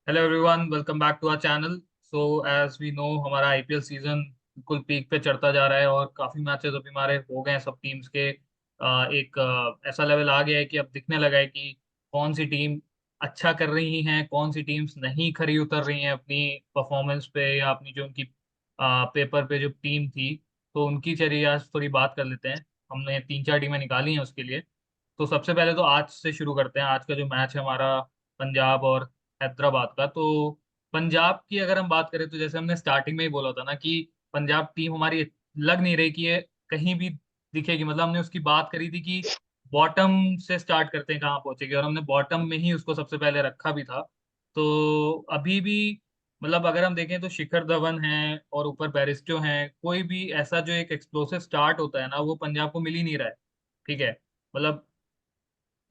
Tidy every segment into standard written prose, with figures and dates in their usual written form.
Hello everyone, welcome back to our channel. So as we know, हमारा IPL season बिल्कुल peak पे चढ़ता जा रहा है और काफी मैचेस अभी हमारे हो गए हैं सब टीम्स के। एक ऐसा लेवल आ गया है कि अब दिखने लगा है कि कौन सी टीम अच्छा कर रही हैं, कौन सी टीम्स नहीं खरी उतर रही हैं अपनी परफॉर्मेंस पे या अपनी जो उनकी पेपर पे जो टीम थी। तो उनकी चलिए आज थोड़ी बात कर लेते हैं। हमने तीन चार टीमें निकाली हैं उसके लिए। तो सबसे पहले तो आज से शुरू करते हैं। आज का जो मैच है हमारा पंजाब और हैदराबाद का। तो पंजाब की अगर हम बात करें तो जैसे हमने स्टार्टिंग में ही बोला था ना कि पंजाब टीम हमारी लग नहीं रही कि ये कहीं भी दिखेगी। मतलब हमने उसकी बात करी थी कि बॉटम से स्टार्ट करते हैं कहाँ पहुंचेगी, और हमने बॉटम में ही उसको सबसे पहले रखा भी था। तो अभी भी मतलब अगर हम देखें तो शिखर धवन है और ऊपर बैरिस्टो हैं, कोई भी ऐसा जो एक एक्सप्लोसिव स्टार्ट होता है ना वो पंजाब को मिल ही नहीं रहा है। ठीक है। मतलब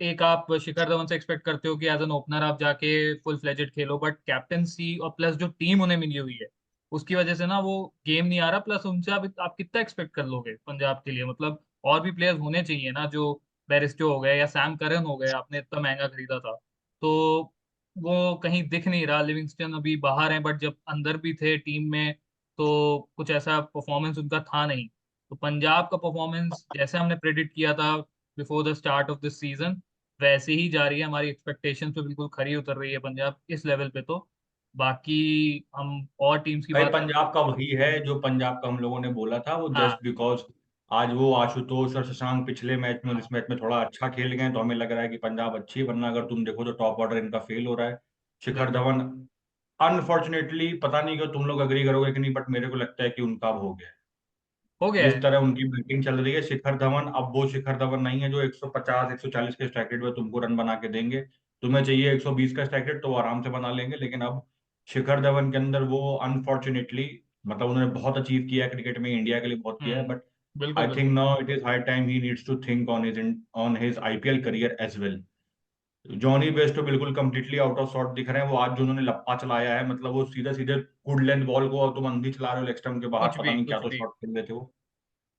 एक आप शिखर धवन से एक्सपेक्ट करते हो कि एज एन ओपनर आप जाके full fledged Khelo, but captaincy और प्लस जो टीम उन्हें मिली हुई है उसकी वजह से ना वो गेम नहीं आ रहा। प्लस उनसे आप कितना एक्सपेक्ट कर लोगे पंजाब के लिए। मतलब और भी प्लेयर्स होने चाहिए ना, जो बैरिस्टो हो गए या सैम करन हो गए, आपने इतना महंगा खरीदा था। तो वो कहीं दिख नहीं रहा। लिविंगस्टन अभी बाहर है, बट जब अंदर भी थे टीम में तो कुछ ऐसा परफॉर्मेंस उनका था नहीं। तो पंजाब का परफॉर्मेंस जैसे हमने प्रेडिक्ट किया था before the start of this season, वैसे ही जा रही है। हमारी एक्सपेक्टेशंस पे बिल्कुल खरी उतर रही है पंजाब इस लेवल पे। तो बाकी हम और टीम्स की भाई बात करें। पंजाब का वही है जो पंजाब का हम लोगों ने बोला था। वो हाँ। जस्ट बिकॉज आज वो आशुतोष और शशांक पिछले मैच में और इस हाँ। मैच में थोड़ा अच्छा खेल गए हैं, तो हमें लग रहा है कि पंजाब अच्छी है। वरना अगर तुम देखो तो टॉप ऑर्डर इनका फेल हो रहा है। शिखर बिल्कुल। धवन अनफॉर्चुनेटली, पता नहीं क्यों तुम लोग अग्री करोगे कि नहीं, बट मेरे को लगता है कि उनका अब हो गया है। हो गया जिस है। तरह उनकी बैटिंग चल रही है, शिखर धवन अब वो शिखर धवन नहीं है जो 150 140 के स्ट्राइक रेट में तुमको रन बना के देंगे। तुम्हें चाहिए 120 का स्ट्राइक रेट तो वो आराम से बना लेंगे, लेकिन अब शिखर धवन के अंदर वो अनफॉर्चुनेटली, मतलब उन्होंने बहुत अचीव किया है क्रिकेट में, इंडिया के लिए बहुत किया है, बट बिल्कुल आई थिंक बिल्कुल। Now it is high time he needs to think on his IPL career as well. Jonny Bairstow बिल्कुल कंप्लीटली आउट ऑफ शॉट दिख रहे हैं। वो आज जो उन्होंने लप्पा चलाया है, मतलब वो सीधे सीधे गुड लेंथ बॉल को और तुम अंधी चला रहे हो लेग स्टंप के बाहर, कुछ पता भी नहीं क्या कुछ तो भी। शॉट खेल रहे थे वो।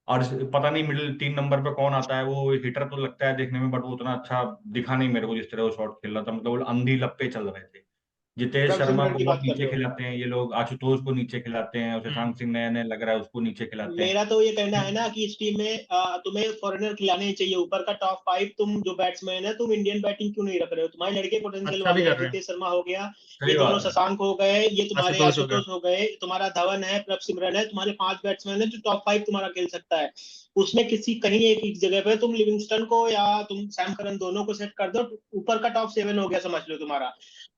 और पता नहीं मिडिल 3 नंबर पे कौन आता है, वो हिटर तो लगता है देखने में, बट वो उतना अच्छा दिखा नहीं मेरे को जिस तरह वो शॉट खेल रहा था। मतलब वो अंधी लप्पे चल रहे थे। जितेश हाँ। शर्मा हाँ। को हाँ। बहुत नीचे खिलाते हैं ये लोग, आशुतोष को नीचे खिलाते हैं, और हम्म। शशांक सिंह नया नया लग रहा है उसको नीचे खिलाते हैं। मेरा तो ये कहना है ना कि इस टीम में तुम्हें फॉरेनर खिलाने ही चाहिए। ऊपर का टॉप फाइव तुम जो बैट्समैन है, तुम इंडियन बैटिंग क्यों नहीं रख रहे हो? तुम्हारे लड़के पोटेंशियल अच्छा भी वाले कर हैं, रहे हैं। जितेश शर्मा हो गया, ये सही दोनों बात है। शशांक हो गए, ये तुम्हारे आशुतोष हो गया। आशुतोष हो गए, तुम्हारा धवन है, प्रभ सिमरन है, तुम्हारे पांच बैट्समैन है जो टॉप फाइव तुम्हारा खेल सकता है। उसमें किसी कहीं एक जगह पे तुम लिविंगस्टन को या तुम सैम करन दोनों को सेट कर दो। ऊपर का टॉप सेवन हो गया समझ लो तुम्हारा।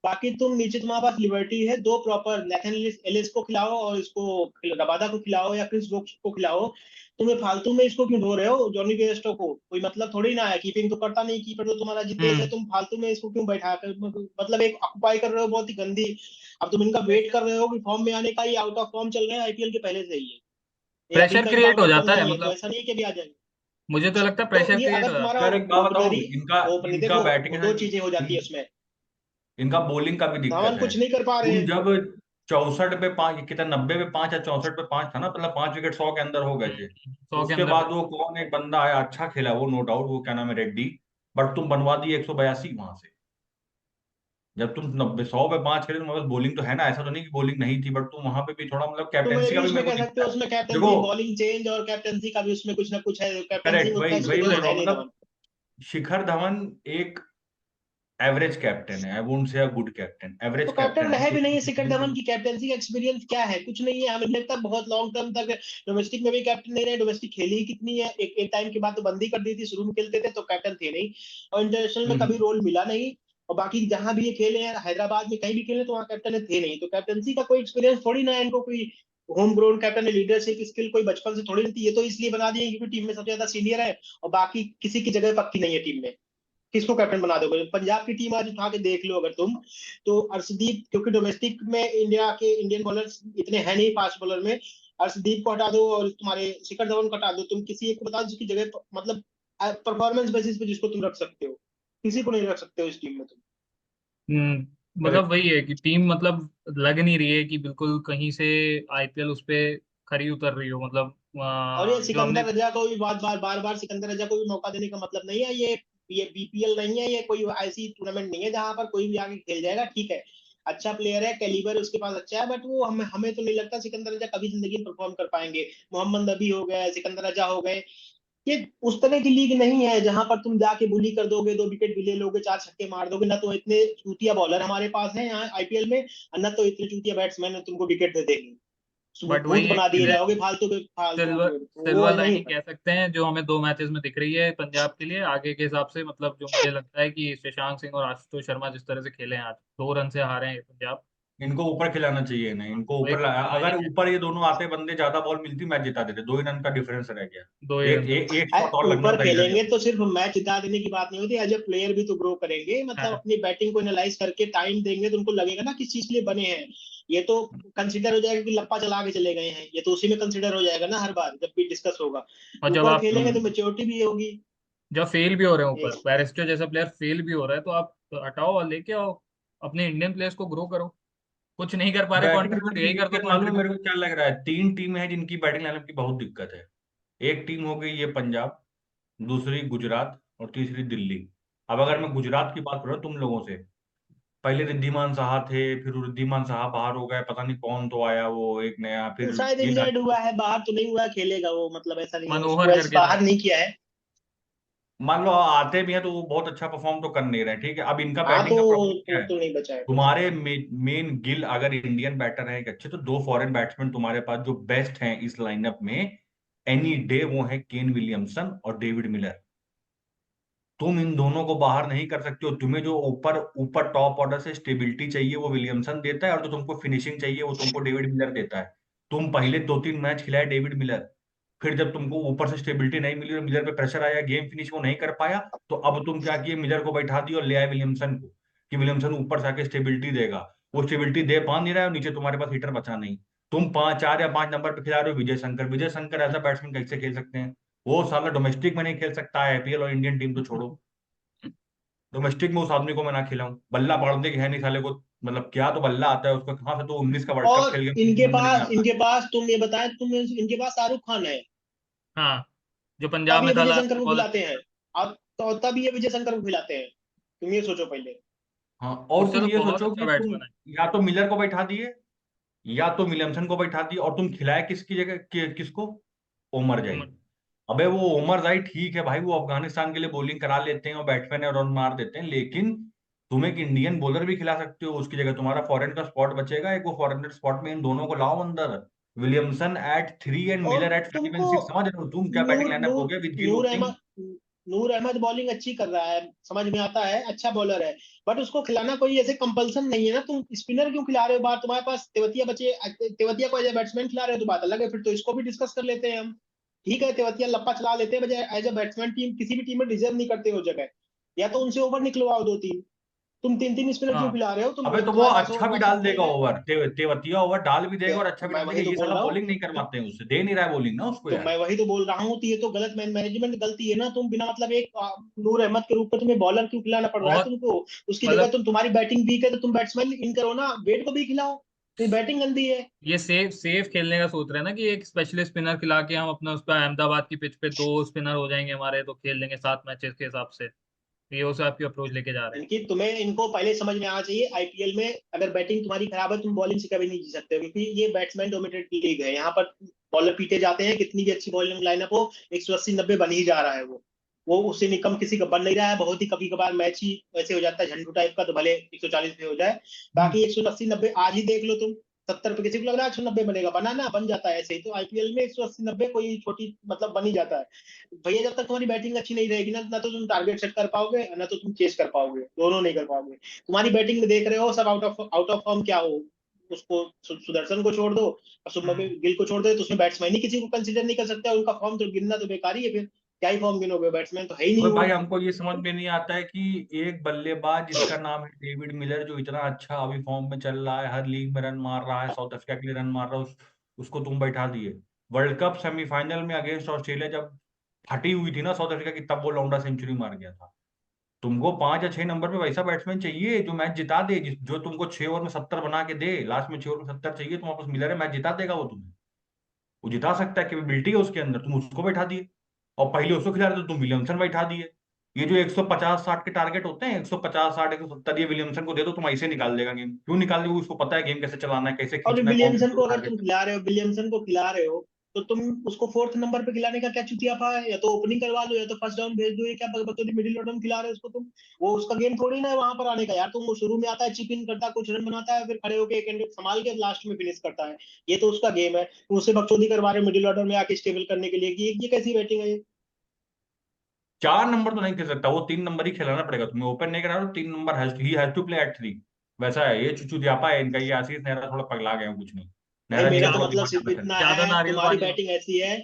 बाकी तुम नीचे तुम्हारे पास लिबर्टी है, दो प्रॉपर नेथन एलिस को खिलाओ और इसको रबादा को खिलाओ या क्रिस वोक्स को खिलाओ। तुम्हें फालतू में इसको क्यों ढो रहे हो? जॉनी बेयरस्टो को कोई मतलब थोड़ी ना है, कीपिंग तो करता नहीं। कीपर तो तुम्हारा जितेश है, हम्म। तुम फालतू में इसको क्यों बैठा कर मतलब एक ऑक्युपाई कर रहे हो बहुत ही गंदी। अब तुम इनका वेट कर रहे हो कि फॉर्म में आने का, ये आउट ऑफ फॉर्म चल रहे हैं आईपीएल के पहले से ही है। ये अभी प्रेशर का इनका क्रिएट आउट हो ऑफ फॉर्म जाता है। नहीं है, तो मतलब ऐसा नहीं है कि अभी आ जाएंगे। मुझे तो लगता है तो प्रेशर ये क्रिएट अगर हो जाता तुम्हारा है। यार एक बात ओपनर बताऊं, ही इनका ओपनर इनका देखो, बैटिंग है ना, दो चीजें हो जाती है उसमें। इनका बॉलिंग का भी दिक्कत धवन है। कुछ नहीं कर पा रहे तुम हैं। जब 64 पे 5, कितना 90 पे 5 या 64 पे 5 था ना, मतलब 5 विकेट 100 के अंदर हो गए थे। 100 के उसके अंदर बाद थे। वो कौन एक बंदा आया, अच्छा खेला वो, नो डाउट, वो क्या नाम है, रेड्डी। बट तुम बनवा दिए 182 वहां से। जब तुम 90 100 पे 5 खेले, तुम्हारे पास बॉलिंग तो है ना, ऐसा तो नहीं कि बॉलिंग नहीं थी, बट तुम वहां पे भी थोड़ा, मतलब तुम ये कैप्टेंसी का भी भी उसमें मेरे को कह सकते हो, दिखता है। उसमें देखो, कैप्टनसी बॉलिंग चेंज और कैप्टनसी का भी उसमें कुछ ना कुछ है। कैप्टनसी करेक्ट, में उतना वही वही बोल एक्सपीरियंस रहा है हूँ, नहीं धवन। मतलब शिखर धवन एक एवरेज कैप्टन है। I won't say a good captain, तो एवरेज कैप्टन कैप्टन है है भी कुछ नहीं शिखर धवन कुछ। की। कैप्टनसी का एक्सपीरियंस क्या है? कुछ नहीं है। हमें लगता है बहुत लॉन्ग टर्म तक डोमेस्टिक में भी कैप्टन नहीं रहे। डोमेस्टिक खेली ही कितनी है, एक टाइम के बाद तो बंदी कर दी थी, शुरू में खेलते थे तो कैप्टन थे नहीं, और इंटरनेशनल में कभी हम्म। रोल मिला नहीं। और बाकी जहां भी ये खेले हैं, हैदराबाद में कहीं भी खेले तो वहाँ कैप्टन थे नहीं। तो कैप्टनसी का कोई एक्सपीरियंस थोड़ी ना है इनको। कोई home grown captain, leadership skill कोई बचपन से थोड़ी नहीं थी। ये तो इसलिए बना दिए क्योंकि टीम में सबसे ज्यादा सीनियर है और बाकी किसी की जगह पक्की नहीं है टीम में। किसको कैप्टन बना दोगे? पंजाब की टीम आज उठा के देख लो अगर तुम, तो अर्शदीप, क्योंकि डोमेस्टिक में इंडिया के इंडियन बॉलर्स इतने हैं नहीं फास्ट बॉलर में। अर्शदीप को हटा दो और तुम्हारे शिखर धवन को हटा दो, तुम किसी एक को बताओ जिसकी जगह मतलब परफॉर्मेंस बेसिस पे जिसको तुम रख सकते हो। किसी को नहीं रख सकते हो इस टीम में तुम। मतलब वही है कि टीम मतलब लग नहीं रही है कि बिल्कुल कहीं से आईपीएल उस पे खरी उतर रही हो। मतलब और ये जो हमने। सिकंदर रजा को भी बार बार सिकंदर रजा को भी मौका देने का मतलब नहीं है। ये बीपीएल नहीं है, ये कोई ऐसी टूर्नामेंट नहीं है जहां पर कोई भी आके खेल जाएगा, ठीक है। अच्छा प्लेयर है, कैलिबर उसके पास अच्छा है, बट वो हमें तो नहीं लगता सिकंदर रजा कभी जिंदगी में परफॉर्म कर पाएंगे। मोहम्मद नबी हो गए, सिकंदर रजा हो गए, ये उस तरह की लीग नहीं है जहां पर तुम जाके बुली कर दोगे, 2 विकेट भी ले लोगे, 4 छक्के मार दोगे। ना तो इतने चूतिया बॉलर हमारे पास हैं यहाँ आईपीएल में, और ना तो इतने चूतिया बैट्समैन तुमको विकेट दे देंगे। बट भूत वही है बना कि दिए जाओगे फालतू के फालतू सिल्वर के, तो वो सिल्वर नहीं लाइनिंग कह सकते हैं जो हमें 2 मैचेस में दिख रही है पंजाब के लिए आगे के हिसाब से। मतलब जो मुझे लगता है कि शशांक सिंह और आशुतोष शर्मा जिस तरह से खेले हैं आज, 2 रन से हारे हैं ये पंजाब। इनको ऊपर खिलाना चाहिए ना, इनको वो ऊपर एक अगर लाइनिंग है, ऊपर ये दोनों आते बंदे ज्यादा बॉल मिलती मैच जिता देते, 2 ही रन का डिफरेंस रह गया। 2 ही रन का। एक शॉट और लगना ऊपर था इधर ही। खेलेंगे तो सिर्फ मैच जिता देने की बात नहीं होती, एज ए प्लेयर भी तो ग्रो करेंगे, मतलब हाँ, अपनी बैटिंग को एनालाइज करके टाइम देंगे तो उनको लगेगा ना किस चीज के लिए बने हैं। ये तो कंसिडर हो जाएगा कि लप्पा चला के चले गए हैं, ये तो उसी में कंसिडर हो जाएगा ना हर बार जब भी डिस्कस होगा। और जब ऊपर आप खेलेंगे तो मेच्योरिटी भी होगी। जब फेल भी हो रहे हैं ये ऊपर, बैरिस्टो जैसा प्लेयर फेल भी हो रहा है, तो आप हटाओ और लेके आओ, अपने इंडियन प्लेयर्स को ग्रो करो। कुछ नहीं कर पा रहे बैटिंग कंट्रीब्यूट, यही कर दो लाइनअप मालूम है मेरे कंट्रीब्यूट। को क्या लग रहा है? 3 टीमें हैं जिनकी बैटिंग लाइनअप की बहुत दिक्कत है। एक टीम हो गई ये पंजाब, दूसरी गुजरात, और तीसरी दिल्ली। अब अगर मैं गुजरात की बात करूँ तुम लोगों से, पहले रिद्धिमान साहा थे, फिर रिद्धिमान साहा बाहर हो गए, पता नहीं कौन तो आया वो एक नया, तो फिर शायद ये इंजर्ड हुआ है, बाहर तो नहीं हुआ है, खेलेगा वो, मतलब ऐसा नहीं है, उसको मनोहर ऐसे करके था। बाहर नहीं किया है। मान लो आते भी हैं तो वो बहुत अच्छा परफॉर्म तो कर नहीं रहे। ठीक है, अब इनका हाँ बैटिंग तो का प्रॉब्लम क्या है? तो नहीं बचा है कुछ। तुम्हारे मेन गिल अगर इंडियन बैटर हैं एक अच्छे, तो 2 फॉरेन बैट्समैन तुम्हारे पास जो बेस्ट हैं इस लाइनअप में एनी डे, वो है केन विलियमसन और डेविड मिलर। तुम इन दोनों को बाहर नहीं कर सकते हो। तुम्हें जो ऊपर ऊपर टॉप ऑर्डर से स्टेबिलिटी चाहिए वो विलियमसन देता है, और जो तुमको फिनिशिंग चाहिए वो तुमको डेविड मिलर देता है। तुम पहले 2-3 मैच खिलाए डेविड मिलर, फिर जब तुमको ऊपर से स्टेबिलिटी नहीं मिली और मिलर पे प्रेशर आया, गेम फिनिश वो नहीं कर पाया, तो अब तुम क्या किए, मिलर को बैठा दिया और ले आए विलियमसन को, कि विलियमसन ऊपर से आके स्टेबिलिटी देगा। वो स्टेबिलिटी दे पा नहीं रहा है, और नीचे तुम्हारे पास हिटर बचा नहीं। तुम 4 या 5 नंबर पे खिला रहे हो विजय शंकर। विजय शंकर ऐसा बैट्समैन कैसे खेल सकते हैं? वो साला डोमेस्टिक में नहीं खेल सकता है, आईपीएल और इंडियन टीम तो छोड़ो, डोमेस्टिक में उस आदमी को मैं ना खिलाऊं। बल्ला पड़ने की है नहीं साले को, मतलब क्या तो बल्ला आता है उसको, कहाँ से तो 19 का वर्ल्ड कप और खेल गया, मुझे समझ नहीं आता। इनके पास तुम ये बताए, तुम इनके पास शाहरुख खान है, हाँ, जो पंजाब तब में ये था विजय लास्ट शंकर को बॉल। खिलाते हैं। अब तो तब ये विजय शंकर को खिलाते हैं, तुम ये सोचो पहले। हाँ, और उससे तुम तो ये बहुत सोचो अच्छा कि तुम बैट्समैन है। या तो मिलर को बैठा दिए, या तो विलियमसन को बैठा दिए, और तुम खिलाए किसकी जगह किसको? ओमर जाई। उमर। अबे वो ओमर जाई ठीक है भाई, वो अफगानिस्तान के लिए बॉलिंग करा लेते हैं और बैट्समैन है, रन मार देते हैं, लेकिन तुम एक इंडियन बॉलर भी खिला सकते हो उसकी जगह, तुम्हारा फॉरेन का स्पॉट बचेगा। एक वो फॉरेन स्पॉट में इन दोनों को लाओ अंदर, विलियमसन एट 3 एंड और मिलर एट 5 तुमको एंड 6। समझ रहे हो तुम क्या बैटिंग नूर लाइनअप हो नूर गया with Gill Noor opening? Ahmad Noor Ahmad bowling अच्छी कर रहा है, समझ में आता है, अच्छा बॉलर है, बट उसको खिलाना कोई ऐसे कंपलसन नहीं है ना। तुम स्पिनर क्यों खिला रहे हो बाहर? तुम्हारे पास तेवतिया बचे, तेवतिया को एज ए बैट्समैन खिला रहे हो तो बात अलग है, फिर तो इसको भी डिस्कस कर लेते हैं हम। ठीक है, तेवतिया लप्पा चला लेते हैं, बजाय एज ए बैट्समैन टीम किसी भी टीम में डिजर्व नहीं करते हो जगह, या तो उनसे ओवर निकलवाओ 2-3। तुम 3-3 स्पिनर क्यों हाँ, खिला रहे हो? अबे तो वो तुम्हारे पास अच्छा भी ऑप्शन डाल सही देगा है। ओवर, तेवतिया ओवर डाल भी देगा और अच्छा तो भी मैं डाल देगा, वही तो ये बोल साला रहा हूँ। बॉलिंग नहीं करवाते हैं उससे, दे नहीं रहा है बॉलिंग ना उसको तो यार। मैं वही तो बोल रहा हूँ, तो ये तो गलत मैनेजमेंट गलती है ना। तुम बिना मतलब एक नूर अहमद के रूप में तुम्हें बॉलर क्यों खिलाना पड़ रहा है बहुत तुमको? उसकी जगह मतलब तुम्हारी बैटिंग वीक है तो तुम बैट्समैन इन करो ना, वेट को भी खिलाओ, तो बैटिंग गंदी है। ये सेफ सेफ खेलने का सोच रहे हैं ना कि एक स्पेशलिस्ट स्पिनर खिला के हम अपना उस पर अहमदाबाद की पिच पे 2 स्पिनर हो जाएंगे हमारे, तो खेल लेंगे 7 मैचेस के हिसाब से। ये उस आपकी अप्रोच लेके जा रहे हैं। इनकी तुम्हें इनको पहले समझ में आना चाहिए, आईपीएल में अगर बैटिंग तुम्हारी खराब है तुम बॉलिंग से कभी नहीं जी सकते हो, क्योंकि ये बैट्समैन डोमिनेटेड लीग है। यहाँ पर बॉलर पीटे जाते हैं, कितनी भी अच्छी बॉलिंग लाइनअप हो, 180-90 बन ही जा रहा है वो उससे निकम किसी का बन नहीं रहा है। बहुत ही कभी कभार मैच ही वैसे हो जाता है झंडू टाइप का, तो भले 140 पे हो जाए, बाकी 180-90 आज ही देख लो तुम। 70 पे किसी को लग रहा है 190 बनेगा, बनाना बन जाता है ऐसे ही। तो आईपीएल में 180-90 कोई छोटी मतलब बन ही जाता है भैया। जब तक तुम्हारी बैटिंग अच्छी नहीं रहेगी ना तो तुम टारगेट सेट कर पाओगे, ना तो तुम चेस कर पाओगे, दोनों नहीं कर पाओगे। तुम्हारी बैटिंग में देख रहे हो सब आउट ऑफ फॉर्म क्या हो, उसको सुदर्शन को छोड़ दो और शुभमन हम्म। गिल को छोड़ दो, तो उसमें बैट्समैन ही किसी को कंसीडर नहीं कर सकता, उनका फॉर्म तो गिनना तो बेकार ही है फिर। क्या ही फॉर्म गिनोगे, बैट्समैन तो है ही तो नहीं भाई वो। हमको ये समझ में नहीं आता है कि एक बल्लेबाज जिसका नाम है डेविड मिलर, जो इतना अच्छा अभी फॉर्म में चल रहा है, हर लीग में रन मार रहा है, साउथ अफ्रीका के लिए रन मार रहा है, उसको तुम बैठा दिए। वर्ल्ड कप सेमीफाइनल में अगेंस्ट ऑस्ट्रेलिया जब फटी हुई थी ना साउथ अफ्रीका की, तब वो लौंडा सेंचुरी मार गया था। तुमको 5 या 6 नंबर पे वैसा बैट्समैन चाहिए जो मैच जिता दे, जो तुमको 6 ओवर में 70 बना के दे, लास्ट में 6 ओवर में 70 चाहिए। तुम्हारे पास मिलर है, मैच जिता देगा वो तुम्हें, वो जिता सकता है, कैपेबिलिटी है उसके अंदर, तुम उसको बैठा दिए। और पहले उसको खिला रहे थे, तुम विलियमसन बैठा दिए। ये जो 150-60 के टारगेट होते हैं, 150-60 170, ये विलियमसन को दे दो, तुम ऐसे निकाल देगा गेम। क्यों निकाल देगा? उसको पता है गेम कैसे चलाना है, कैसे और खींचना है, कौन विलियमसन से को अगर तुम टारगेट। खिला रहे हो, विलियमसन को खिला रहे हो, तो तुम उसको फोर्थ नंबर पे खिलाने का क्या चुतियापा है? या तो ओपनिंग करवा लो, या तो फर्स्ट डाउन भेज दो। ये क्या बकचोदी मिडिल ऑर्डर में खिला रहे हो उसको तुम? वो उसका गेम थोड़ी ना है वहां पर आने का यार। तुम वो शुरू में आता है, चिप इन करता है, कुछ रन बनाता है, फिर खड़े होकर एक एंड संभाल के लास्ट में फिनिश करता है। ये तो उसका गेम है। तुम उससे बकचोदी करवा रहे हो मिडिल ऑर्डर में आके स्टेबल करने के लिए, कि ये कैसी बैटिंग है ये? 4 नंबर तो नहीं खेल सकता वो, 3 नंबर ही खिलाना पड़ेगा तुम्हें। ओपन नहीं करा तो 3 नंबर ही हैज टू प्ले एट 3। वैसा है, ये चुचुदियापा है इनका। ये आशीष नेहरा थोड़ा पगला गए हैं कुछ नहीं। भाई नेहरा जी का मेरा तो थोड़ा मतलब दिमाग सिर्फ ज्यादा इतना चलता ज्यादा है, नारियल तुम्हारी पानी हो। बैटिंग ऐसी है।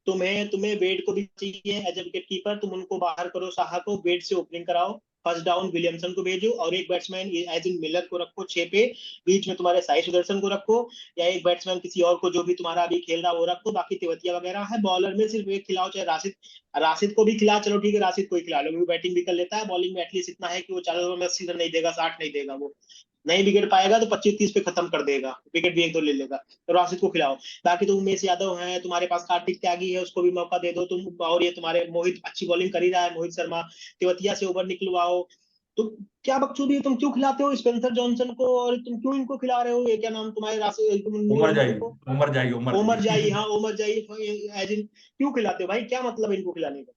तुम्हें तुम्हें वेट को भी चाहिए एज ए विकेट कीपर, तुम उनको बाहर करो, साहा को वेट से ओपनिंग कराओ। फर्स्ट डाउन विलियमसन को भेजो, और एक बैट्समैन एज इन मिलर को रखो 6 पे। बीच में तुम्हारे साई सुदर्शन को रखो, या एक बैट्समैन किसी और को जो भी तुम्हारा अभी खेल रहा है वो रखो। बाकी तेवतिया वगैरह है। बॉलर में सिर्फ एक खिलाओ, चाहे राशिद। राशिद को भी खिला, चलो ठीक है, राशिद को ही खिला लो, क्योंकि बैटिंग भी कर लेता है। बॉलिंग में एटलीस्ट इतना है कि वो 40 ओवर में 80 रन नहीं देगा, 60 नहीं देगा। वो नहीं विकेट पाएगा तो 25-30 पे खत्म कर देगा, विकेट भी एक दो ले लेगा। तो राशिद को खिलाओ। बाकी तो उमेश यादव है तुम्हारे पास, कार्तिक त्यागी है, उसको भी मौका दे दो तुम। और ये तुम्हारे मोहित अच्छी बॉलिंग कर ही रहा है, मोहित शर्मा। तेवतिया से ओवर निकलवाओ। तुम क्या बकचोदी है? तुम क्यों खिलाते हो स्पेंसर जॉनसन को, और तुम क्यों इनको खिला रहे हो? ये क्या नाम तुम्हारे राशिद, तुम नूर उमर अहमद जाई, को। उमर जाई, उमर ओमर जाई, जाई। हाँ ओमर जाई। एज इन क्यों खिलाते हो भाई? क्या मतलब है इनको खिलाने का?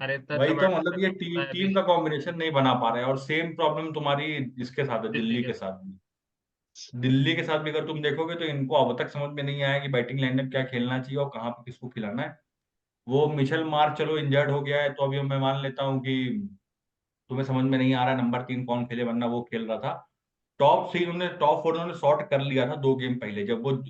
अरे इतना इतना वही तो, बैट्समैन मतलब ये बोला है टीम अभी। का कॉम्बिनेशन नहीं बना पा रहे हैं। और सेम प्रॉब्लम तुम्हारी इसके साथ है, दिल्ली दिल्ली के के साथ। साथ भी। दिल्ली के साथ भी अगर तुम देखोगे तो इनको अब तक समझ में नहीं आया कि बैटिंग लाइनअप क्या खेलना चाहिए और कहाँ पे किसको खिलाना है। वो मिचेल मार्क चलो इंजर्ड हो गया है, तो अभी मैं मान लेता हूँ कि तुम्हें समझ में नहीं आ रहा नंबर 3 कौन खेले, वरना वो खेल रहा था। टॉप 4 उन्होंने शॉर्ट कर लिया था 2 गेम पहले, जब वो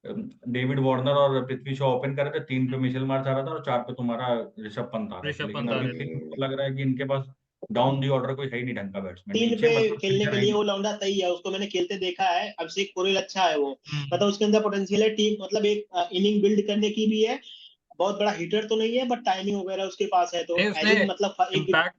डेविड वार्नर और पृथ्वी शॉ ओपन कर रहे थे। 3 पे मिचेल मार्च आ रहा था और 4 पे तुम्हारा ऋषभ पंत आ रहे थे। ऋषभ लेकिन पंत आ अभी रहे थे। फिर मुझे लग रहा है कि इनके पास डाउन दी ऑर्डर कोई है ही नहीं ढंग का बैट्समैन, 3 नीचे पे मतलब खेलने फिनिशर के है ही लिए वो नहीं। लौंडा सही है, उसको मैंने खेलते देखा है। अभिषेक पोरेल अच्छा है वो। हम्म। मतलब उसके अंदर पोटेंशियल है, टीम मतलब एक इनिंग बिल्ड करने की भी है। बहुत बड़ा हिटर तो नहीं है, बट टाइमिंग वगैरह उसके पास है, तो नहीं उसने एज इन मतलब एक। इम्पैक्ट,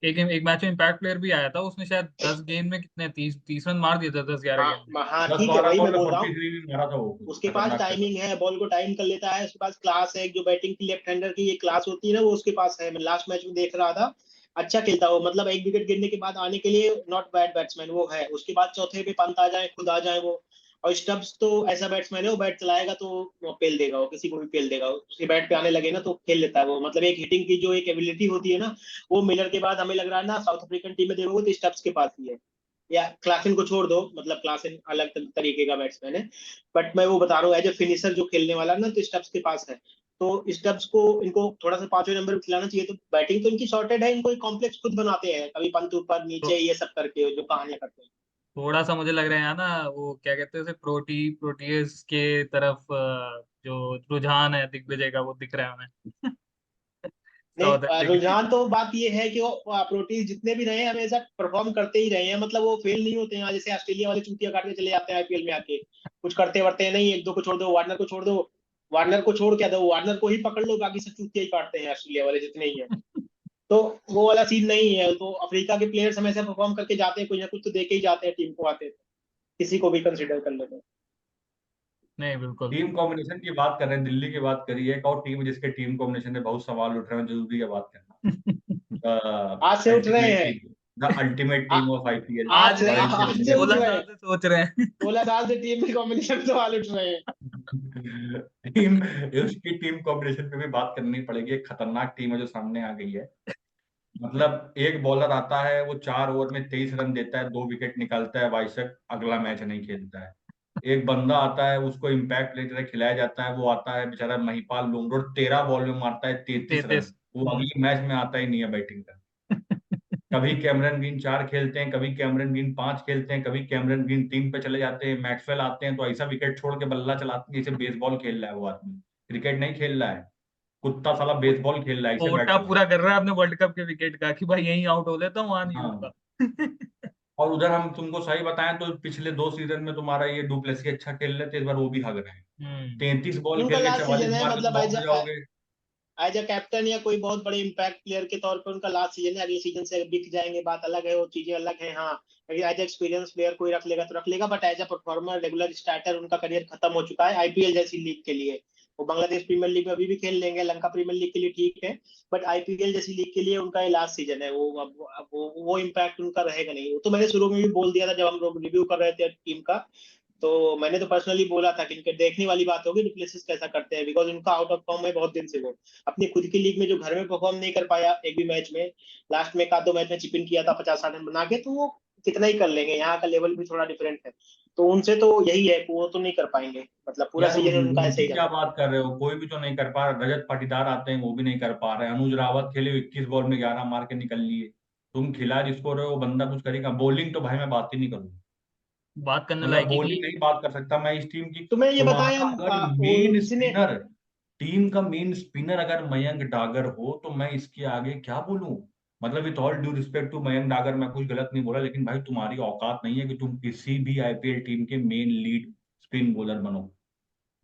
एक मैच में इम्पैक्ट प्लेयर भी आया था। उसने शायद 10 गेंद में कितने 30 रन मार दिए थे 10-11 गेंद में। हाँ दस ठीक है, बारह वही बॉल मैं में बोल रहा हूँ। 43 भी मारा था वो, उसके पास खतरनाक खतरनाक। टाइमिंग है, बॉल को टाइम कर लेता है, उसके पास क्लास है। जो बैटिंग की लेफ्ट हैंडर की ये क्लास होती है ना, वो उसके पास है। मैं लास्ट मैच में देख रहा था, अच्छा खेलता वो। मतलब एक विकेट गिरने के बाद आने के लिए नॉट बैड बैट्समैन वो है। उसके बाद चौथे पे पंत आ जाए, खुद आ जाए वो। और स्टब्स तो ऐसा बैट्समैन है, वो बैट चलाएगा तो वो पेल देगा, वो किसी को भी पेल देगा। उसके बैट पे आने लगे ना तो खेल लेता है वो। मतलब एक हिटिंग की जो एक एबिलिटी होती है ना, वो मिलर के बाद हमें लग रहा है ना, साउथ अफ्रीकन टीम में देखोगे तो स्टब्स के पास ही है। या क्लासन को छोड़ दो, मतलब क्लासन अलग तरीके का बैट्समैन है। बट मैं वो बता रहा हूँ एज ए फिनिशर जो खेलने वाला ना, तो स्टब्स के पास है। तो स्टब्स को इनको थोड़ा सा 5वें नंबर पे खिलाना चाहिए। तो बैटिंग तो इनकी शॉर्टेड है, इनको कॉम्प्लेक्स खुद बनाते हैं, कभी पंत ऊपर नीचे तो ये सब करके जो कहानियां करते हैं। थोड़ा सा मुझे लग रहा है ना, वो क्या कहते हैं उसे, प्रोटीज के तरफ जो रुझान है दिग्विजय का, वो दिख रहा है हमें। नहीं साउथ अफ्रीका। रुझान तो बात ये है कि वो प्रोटीज जितने भी रहे हैं हमेशा परफॉर्म करते ही रहे हैं। मतलब वो फेल नहीं होते हैं। जैसे ऑस्ट्रेलिया वाले चूतिया काट के चले जाते हैं आईपीएल में आके, कुछ करते वर्ते हैं नहीं। एक दो को छोड़ दो, वार्नर को छोड़ दो। वार्नर को छोड़ क्या दो, वार्नर को ही पकड़ लो, बाकी सब चूतिया ही काटते हैं ऑस्ट्रेलिया वाले जितने ही हैं। तो वो वाला सीन नहीं है। तो अफ्रीका के प्लेयर्स हमेशा परफॉर्म करके जाते हैं, कुछ ना कुछ तो दे के ही जाते हैं टीम को आते हैं। किसी को भी कंसिडर कर लेते हैं। नहीं बिल्कुल। टीम कॉम्बिनेशन की बात कर रहे हैं, दिल्ली की बात करिए। एक और टीम जिसके टीम कॉम्बिनेशन में बहुत सवाल उठ रहे हैं, जरूरी है बात करना। आज से उठ रहे अल्टीमेट हैं। टीम, द अल्टीमेट आ, टीम ऑफ आईपीएल, आज रॉयल आज से चैलेंजर्स उठ 16 रहे साल हैं। से सोच रहे हैं। 16 साल से टीम में कॉम्बिनेशन सवाल उठ रहे हैं। टीम, उसकी टीम कॉम्बिनेशन पे भी बात करनी पड़ेगी। एक खतरनाक टीम है जो सामने आ गई है। मतलब एक बॉलर आता है, वो 4 ओवर में 23 रन देता है, 2 विकेट निकालता है, वाइसक अगला मैच नहीं खेलता है। एक बंदा आता है, उसको इम्पैक्ट प्लेयर की तरह खिलाया जाता है, वो आता है बेचारा महिपाल लूंगरोड, 13 बॉल में मारता है 33 रन। 33। वो अगले मैच में आता ही नहीं है बैटिंग कर। कभी कैमरन ग्रीन 4 खेलते हैं, कभी कैमरन ग्रीन 5 खेलते हैं, कभी कैमरन ग्रीन 3 पे चले जाते हैं। मैक्सवेल आते हैं तो ऐसा विकेट छोड़ के बल्ला चलाते हैं जैसे बेसबॉल खेल रहा है वो आदमी, क्रिकेट नहीं खेल रहा है। कुत्ता साला बेसबॉल खेल रहा है, ऐसे बैट कोटा चला। पूरा कर रहा है अपने वर्ल्ड कप के विकेट का, कि भाई यहीं आउट हो लेता हूँ, वहां नहीं हाँ। होता। और उधर हम तुमको सही बताएं तो पिछले 2 सीजन में तुम्हारा ये डुप्लेसी अच्छा खेल रहे थे, इस बार वो भी हग रहे हैं। हम्म। 33 बॉल उनका खेल के लास्ट सीजन 44 है, मार के मतलब तुम आउट हो जाओगे। एज अ कैप्टन या कोई बहुत बड़े इम्पैक्ट प्लेयर के तौर पर उनका लास्ट सीजन है। अगले सीजन से बिक जाएंगे, बात अलग है, वो चीजें अलग है। हाँ, एज एक्सपीरियंस प्लेयर कोई रख लेगा तो रख लेगा, but as a performer regular starter उनका करियर खत्म हो चुका है आईपीएल जैसी लीग के लिए। वो बांग्लादेश प्रीमियर लीग में अभी भी खेल लेंगे, लंका प्रीमियर लीग के लिए ठीक है, बट आईपीएल जैसी लीग के लिए उनका ये लास्ट सीजन है। वो अब वो इम्पैक्ट उनका रहेगा नहीं। वो तो मैंने शुरू में भी बोल दिया था जब हम लोग रिव्यू कर रहे थे टीम का, तो मैंने तो पर्सनली बोला था कि इनके देखने वाली बात होगी डुप्लेसिस कैसा करते हैं, बिकॉज उनका आउट ऑफ फॉर्म है बहुत दिन से। वो अपनी खुद की लीग में जो घर में परफॉर्म नहीं कर पाया एक भी मैच में, लास्ट में एक आध दो मैच में चिप इन किया था 50-60 रन बना के, तो वो कितना ही कर लेंगे। यहाँ का लेवल भी थोड़ा डिफरेंट है, तो उनसे तो यही है कि वो तो नहीं कर पाएंगे, मतलब पूरा यार सीजन उनका ऐसे ही क्या जाना। बात कर रहे हो, कोई भी तो नहीं कर पा रहा। रजत पाटीदार आते हैं वो भी नहीं कर पा रहे। अनुज रावत खेले 21 बॉल में 11 मार के निकल लिए। तुम खिला जिसको रहे हो बंदा कुछ करेगा। बॉलिंग तो भाई मैं बात ही नहीं करूंगा। बात करने मतलब लायक ही नहीं बॉलिंग नहीं बात कर सकता मैं इस टीम की। तुम्हें ये बताएं तुम्हारा हम अगर वो मेन किसी ने स्पिनर, टीम का मेन स्पिनर अगर मयंक डागर हो तो मैं इसके आगे क्या बोलूं। मतलब with all due respect to Mayank Dagar, मैं कुछ गलत नहीं बोला, लेकिन भाई तुम्हारी औकात नहीं है कि तुम किसी भी आईपीएल टीम के मेन लीड स्पिन बॉलर बनो।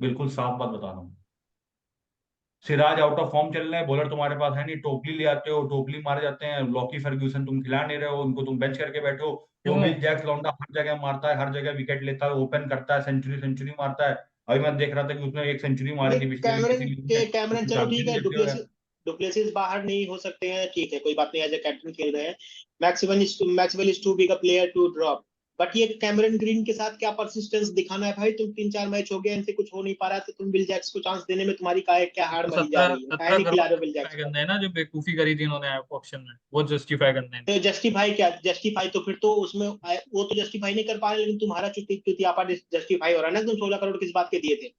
बिल्कुल साफ बात बता रहा हूँ। सिराज आउट ऑफ फॉर्म चल रहे हैं, बॉलर तुम्हारे पास है नहीं। टोपली ले आते हो, टोपली मारे जाते हैं। लॉकी फर्ग्यूसन तुम खिला नहीं रहे हो, उनको तुम बेंच करके बैठो। वो क्यों? विल जैक्स लौंडा हर जगह मारता है, हर जगह विकेट लेता है, ओपन करता है, सेंचुरी सेंचुरी मारता है। अभी मैं देख रहा था कि उसने एक सेंचुरी मारी ये थी पिछले वीक किसी लीग में, कैमरन उसको चलो चांस भी ठीक नहीं है, देते हो यार। डुप्लेसिस बाहर नहीं हो सकते हैं, ठीक है कोई बात नहीं, एज ए कैप्टन खेल रहे हैं। Maxwell is too big a player to drop. But ये कैमरन ग्रीन के साथ क्या परसिस्टेंस दिखाना है भाई? तुम 3-4 मैच हो गए, इनसे कुछ हो नहीं पा रहा, तो तुम विल जैक्स को चांस देने में तुम्हारी क्या हार तो मरी जा सत्रह रही है? काहे सत्रह नहीं करोड़ खिला रहे हो विल जैक्स जस्टिफाई को? करना है ना, जो बेवकूफी करी थी इन्होंने ऑक्शन में, वो जस्टिफाई करना है। तो जस्टिफाई क्या जस्टिफाई, तो फिर तो उसमें वो तो जस्टिफाई नहीं कर पा रहे, लेकिन तुम्हारा चुतियापा जस्टिफाई हो रहा है ना। तुम 16 करोड़ किस बात के दिए थे?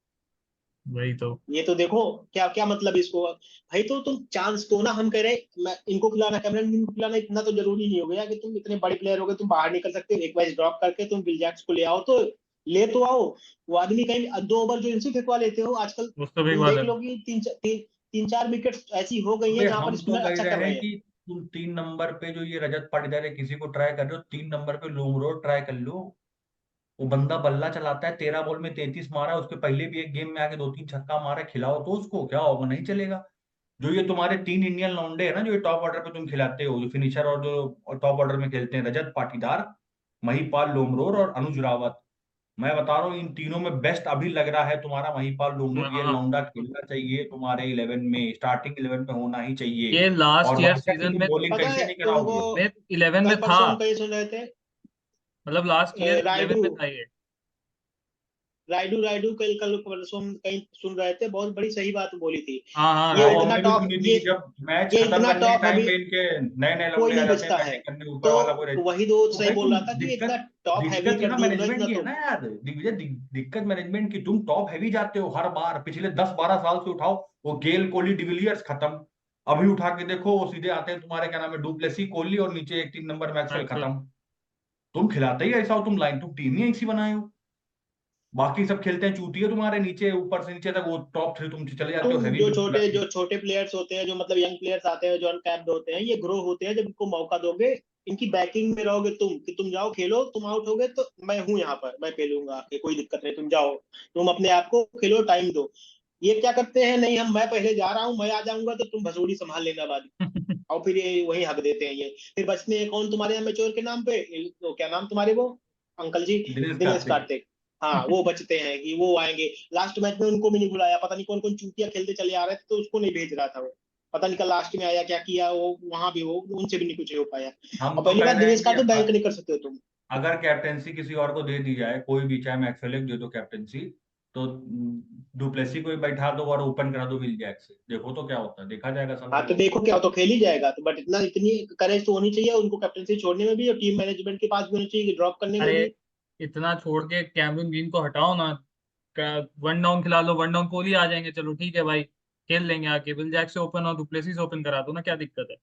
वही तो। ये तो देखो, क्या क्या मतलब इसको भाई। तो तुम चांस दो ना। हम कह रहे हैं मैं इनको खिलाना, कैमरन ग्रीन को खिलाना इतना तो जरूरी नहीं हो गया कि तुम इतने बड़े प्लेयर हो गए तुम बाहर निकल सकते हो। एक मैच ड्रॉप करके तुम विल जैक्स को ले आओ, तो ले तो आओ। वो आदमी कहीं 2 ओवर जो इनसे फेंकवा लेते हो आजकल, उस तो भी एक तुम बात देख है। लो कि 3-4 विकेट ऐसी हो गई हैं अबे जहां पर हम तो स्पिनर कह अच्छा कर रहे रहे हैं हैं। कि तुम 3 नंबर पे जो ये रजत पाटीदार है किसी को ट्राई कर रहे हो, 3 नंबर पे लूमरोड ट्राई कर लो। वो बंदा बल्ला चलाता है, 13 बॉल में 33 मारा। उसके पहले भी एक गेम में आके 2-3 छक्का मारा। खिलाओ तो उसको, क्या होगा, नहीं चलेगा। जो ये तुम्हारे 3 इंडियन लौंडे है ना, जो ये टॉप ऑर्डर पे तुम खिलाते हो, जो फिनिशर और जो टॉप ऑर्डर में खेलते हैं, रजत पाटीदार, महिपाल लोमरोर और अनुज रावत। मैं बता रहा हूँ इन तीनों में बेस्ट अभी लग रहा है तुम्हारा महिपाल लोमरोर। ये हाँ, लौंडा खेलना चाहिए तुम्हारे 11 में, स्टार्टिंग 11 में होना ही चाहिए। ये लास्ट और ईयर बाकी सीजन तुम में बॉलिंग पता कैसे है नहीं तुमको, कराओगे। में 11 कल में था। परसों हम कहीं सुन रहे थे, मतलब लास्ट ईयर 11 रायडू में था ये। राइडू राइडू कल कल परसों हम कहीं सुन रहे थे, बहुत बड़ी सही बात बोली थी। हाँ हाँ, ये हाँ, राइट। इतना हमने भी टॉप सुनी थी कि जब मैच ये खत्म इतना करने के टॉप टाइम हैवी पे इनके नए नए कोई लौंडे आ नहीं जाते हैं बचता है। बैटिंग करने, ऊपर तो वाला कोई रहता। वही दो तो सही भाई बोल तुम रहा था कि ये इतना दिक्कत, टॉप हैवी दिक्कत कर यहाँ दिए उन्होंने मैनेजमेंट इतना की है तो। ना यार। दिक्कत मैनेजमेंट की। तुम टॉप हैवी जाते हो हर बार, पिछले 10-12 साल से उठाओ। वो गेल कोहली डिविलियर्स खत्म। अभी उठा के देखो, वो सीधे आते हैं तुम्हारे, क्या नाम है, डुप्लेसी कोहली, और नीचे एक 3 नंबर मैक्सवेल मैक्सवेल। खत्म। तुम खिलाते ही ऐसा हो, तुम लाइन, तुम टीम ही ऐसी बनाए हो। बाकी सब खेलते हैं चूतिए तुम्हारे नीचे, ऊपर से नीचे तक वो टॉप 3 तुम चले जाते हो तुम हैवी बिल्कुल। जो छोटे प्लेयर्स होते हैं, जो मतलब यंग प्लेयर्स आते हैं जो अनकैप्ड होते हैं, ये ग्रो होते हैं जब इनको मौका दोगे। इनकी बैकिंग में रहोगे तुम, कि तुम जाओ खेलो, तुम आउट हो गए तो मैं हूं यहाँ पर, मैं खेलूंगा, कि कोई दिक्कत नहीं, तुम जाओ, तुम अपने आप को खेलो, टाइम दो। ये क्या करते हैं, नहीं हम मैं पहले जा रहा हूँ, मैं आ जाऊंगा तो तुम भसोड़ी संभाल लेना बाद में। और फिर ये वही हक देते हैं। ये फिर बचते हैं कौन तुम्हारे यहाँ मेच्योर के नाम पे, तो क्या नाम तुम्हारे वो अंकल जी, दिनेश दिनेश कार्तिक। कार्तिक। हाँ वो बचते हैं कि वो आएंगे। लास्ट मैच में उनको भी नहीं बुलाया, पता नहीं कौन कौन चूतिया खेलते चले आ रहे थे, तो उसको नहीं भेज रहा था वो। पता नहीं कल लास्ट में आया क्या किया वो, वहां भी वो उनसे भी नहीं कुछ हो पाया। हम और तो पहली कह बात, रहे हैं दिनेश कि कार्तिक बैंक नहीं कर सकते हो तुम। अगर कैप्टेंसी किसी और को दे दी जाए, कोई भी, चाहे मैक्सवेल को दे दो कैप्टेंसी, तो डुप्लेसी को ही बैठा दो और ओपन करा दो विल जैक से, देखो तो क्या होता है, देखा जाएगा साला हाँ तो वो। देखो क्या हो, तो खेल ही जाएगा। तो बट इतनी करेज तो होनी चाहिए उनको, कैप्टेंसी छोड़ने में भी और टीम मैनेजमेंट के पास भी होनी चाहिए, ड्रॉप करने में अरे, भी। इतना छोड़ के कैमरून ग्रीन को हटाओ ना। वन डाउन खिला लो, वन डाउन कोहली आ जाएंगे, चलो ठीक है भाई, खेल लेंगे आके। विल जैक से ओपन और डुप्लेसी से ओपन करा दो ना, क्या दिक्कत है?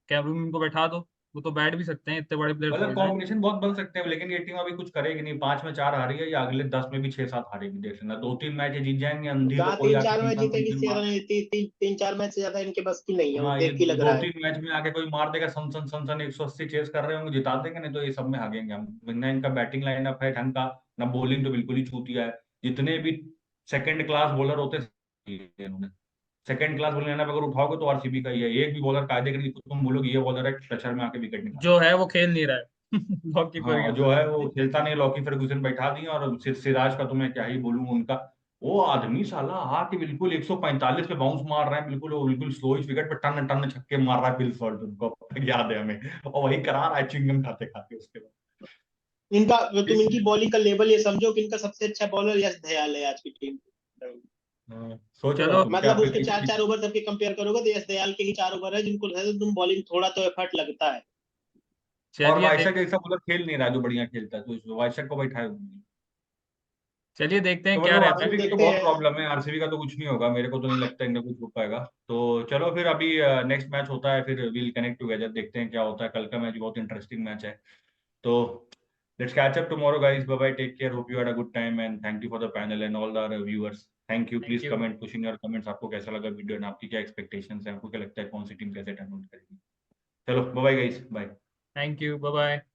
कैमरून ग्रीन को बैठा दो, वो तो बैठ भी सकते हैं, इतने बड़े प्लेयर मतलब थोड़ी ना है। कॉम्बिनेशन बहुत बन सकते हैं, लेकिन ये टीम अभी कुछ करेगी नहीं। 5 में 4 हारी है, या अगले 10 में भी 6-7 हारेगी, देख लेना। 2-3 मैच ये जीत जाएंगे, अंधी को जहाँ कोई तीन आके चार मैच 30 रन जीतेगी, 30 मार। 3-4 मैच से ज्यादा इनके बस की नहीं है, वो हाँ, ये देख के लग रहा है। 2-3 मैच में आके कोई मार देगा, सन सन सन सन 180 चेस कर रहे होंगे, जिता देंगे। नहीं तो ये सब में हारेंगे हम। ना इनका बैटिंग लाइनअप है ढंग का, ना बॉलिंग तो बिल्कुल ही छूतिया है। जितने भी सेकंड क्लास बॉलर होते हैं इन्होंने, सेकंड क्लास बॉलर लाइनअप अगर उठाओगे तो आरसीबी का ही है। एक भी बॉलर कायदे का नहीं तुम बोलोगे ये बॉलर है टचर में आके विकेट निकाल। जो है वो खेल नहीं रहा है। लॉकी हाँ, फर्ग्यूसन। जो है वो खेलता नहीं। लॉकी फर्गुसन बैठा दिए, और सिराज का तो मैं क्या ही बोलूं उनका। वो आदमी साला आके बिल्कुल 145 पे बाउंस मार रहा है, बिल्कुल वो बिल्कुल स्लो विकेट पे टन टन छक्के मार रहा है बिल सॉल्टन को, याद है हमें, और वही करा रहा है च्युइंगम खाते खाते उसके बाद। इनका तुम इनकी बॉलिंग का लेवल ये समझो कि इनका सबसे अच्छा बॉलर यश दयाल है आज की टीम में। सोच रहे हो चलो तुम क्या मतलब आपके उसके चार किसी चार ओवर सबके कंपेयर करोगे तो यश दयाल के ही 4 ओवर है जिनको तुम बॉलिंग थोड़ा तो एफर्ट लगता है। और चलिए वाइशा जैसा बॉलर खेल नहीं रहा जो बढ़िया खेलता है, तो वाइशा को बैठाए। चलिए देखते हैं तो क्या मतलब रहता है। आरसीबी की तो देखते बहुत हैं। प्रॉब्लम है, आरसीबी का तो कुछ नहीं होगा, मेरे को तो नहीं लगता इनका कुछ हो पाएगा। तो चलो फिर अभी नेक्स्ट मैच होता है, फिर विल कनेक्ट टुगेदर, देखते हैं क्या होता है। कल का मैच बहुत इंटरेस्टिंग मैच है। तो let's catch up tomorrow guys, bye bye, take care, hope you had a good time and thank you for the panel and all the viewers. Thank you, thank please you. Comment, push in your comments, आपको कैसा लगा video and आपकी क्या expectations है, आपको क्या लगता है कौन सी टीम कैसे टर्न आउट करेगी। चलो bye bye guys, bye. Thank you, bye bye.